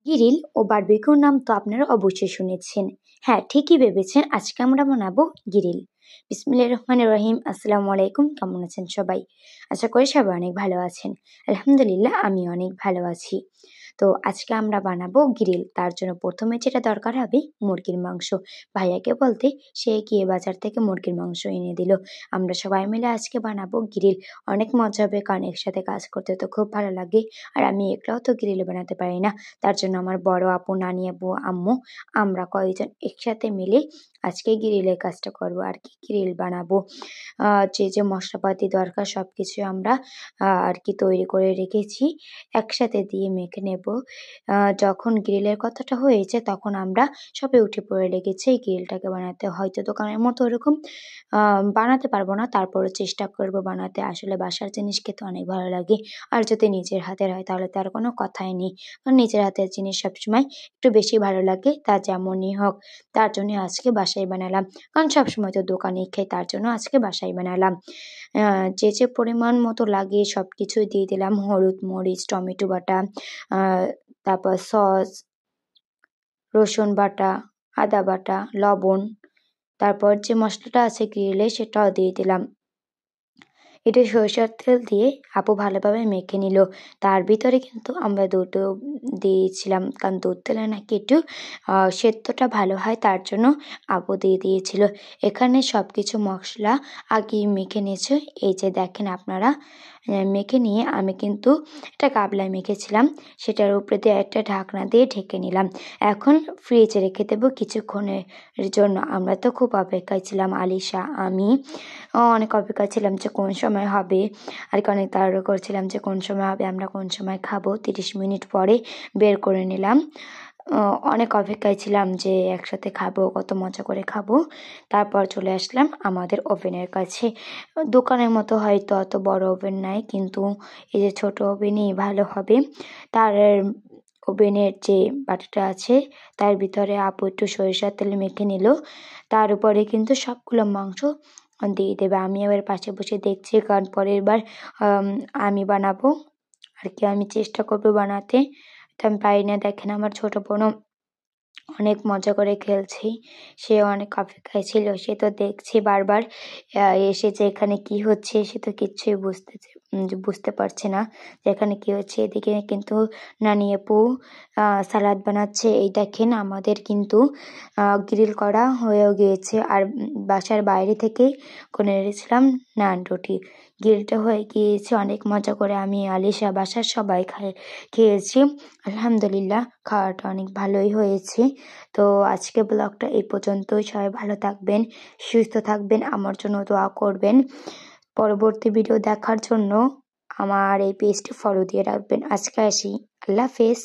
Grill ও বারবিকিউর নাম তো আপনারা অবশ্যই শুনেছেন। হ্যাঁ, ঠিকই ভেবেছেন, আজকে আমরা বানাবো গ্রিল। বিসমিল্লাহির রহমানির রহিম। আসসালামু আলাইকুম। কেমন আছেন সবাই? আশা করি সবাই অনেক ভালো আছেন। আলহামদুলিল্লাহ, আমি অনেক ভালো আছি। তো আজকে আমরা বানাবো গ্রিল। তার জন্য প্রথমে যেটা দরকার হবে মুরগির মাংস। ভাইয়াকে বলতে সে গিয়ে বাজার থেকে মুরগির মাংস এনে দিল। আমরা সবাই মিলে আজকে বানাবো গ্রিল। অনেক মজা হবে, কারণ একসাথে কাজ করতে তো খুব ভালো লাগে। আর আমি একলাও তো গ্রিল বানাতে পারি না। তার জন্য আমার বড় আপু, নানি আপু, আম্মু, আমরা কয়েকজন একসাথে মিলে আজকে গ্রিলের কাজটা করবো আর কি, গ্রিল বানাবো। যে মশলাপাতি দরকার সব কিছু আমরা আর কি তৈরি করে রেখেছি, একসাথে দিয়ে মেখে নেব। যখন গ্রিলের কথাটা হয়েছে তখন আমরা সবাই উঠে পড়ে লেগেছি এই গ্রিলটাকে বানাতে। হয়তো দোকানের মতো ওরকম বানাতে পারবো না, তারপরও চেষ্টা করব বানাতে। আসলে বাসার জিনিস খেতে অনেক ভালো লাগে, আর যদি নিজের হাতের হয় তাহলে তার কোনো কথাই নেই। কারণ নিজের হাতের জিনিস সবসময় একটু বেশি ভালো লাগে, তা যেমনই হোক। তার জন্য আজকে বাসায় বানালাম, কারণ সবসময় তো দোকানেই খাই, তার জন্য আজকে বাসায় বানালাম। যে পরিমাণ মতো লাগে সব কিছুই দিয়ে দিলাম। হলুদ, মরিচ, টমেটো বাটা, তারপর সস, রসুন বাটা, আদা বাটা, লবণ, তারপর যে মশলাটা আছে গ্রিলে সেটাও দিয়ে দিলাম। এটা সরিষার তেল দিয়ে আপু ভালোভাবে মেখে নিল। তার ভিতরে কিন্তু আমরা দুধও দিয়েছিলাম, কারণ দুধ দিলে নাকি একটু সেদ্ধটা ভালো হয়, তার জন্য আপু দিয়ে দিয়েছিল। এখানে সব কিছু মশলা আগে মেখে নিয়েছে। এই যে দেখেন আপনারা, মেখে নিয়ে আমি কিন্তু একটা গাবলায় মেখেছিলাম, সেটার উপরে দিয়ে একটা ঢাকনা দিয়ে ঢেকে নিলাম। এখন ফ্রিজে রেখে দেবো কিছুক্ষণের জন্য। আমরা তো খুব অপেক্ষায় ছিলাম, আলিশা, আমি অনেক অপেক্ষায় ছিলাম যে কোন সময় হবে, আর কি অনেক তাড়াহুড়ো করছিলাম যে কোন সময় হবে, আমরা কোন সময় খাবো। 30 মিনিট পরে বের করে নিলাম। অনেক অপেক্ষায় ছিলাম যে একসাথে খাবো, কত মজা করে খাবো। তারপর চলে আসলাম আমাদের ওভেনের কাছে। দোকানের মতো হয়তো অত বড় ওভেন নাই, কিন্তু এই যে ছোট ওভেনই ভালো হবে। তার ওভেনের যে বাটিটা আছে তার ভিতরে আপু একটু সরিষার তেল মেখে নিল। তার উপরে কিন্তু সবগুলো মাংস দিয়ে দেবে। আমি এবার পাশে বসে দেখছি, কারণ পরের বার আমি বানাবো আর কি, আমি চেষ্টা করবো বানাতে। তো আমি পারি না। দেখেন আমার ছোট বোনও অনেক মজা করে খেলছি, সে অনেক অপেক্ষায় ছিল। সে তো দেখছি বারবার এসে যে এখানে কি হচ্ছে, সে তো কিচ্ছুই বুঝতে পারছে না যে এখানে কি হচ্ছে। এদিকে কিন্তু নানি আপু সালাদ বানাচ্ছে। এই দেখেন আমাদের কিন্তু গ্রিল করা হয়েও গিয়েছে, আর বাসার বাইরে থেকে করে এনেছিলাম নান রুটি। গ্রিলটা হয়ে গিয়েছে, অনেক মজা করে আমি, আলিশা, বাসার সবাই খেয়েছি। আলহামদুলিল্লাহ, খাওয়াটা অনেক ভালোই হয়েছে। তো আজকে ব্লগটা এই পর্যন্তই। সবাই ভালো থাকবেন, সুস্থ থাকবেন, আমার জন্য দোয়া করবেন। পরবর্তী ভিডিও দেখার জন্য আমার এই পেজটি ফলো দিয়ে রাখবেন। আজকে আসি, আল্লাহ হাফেজ।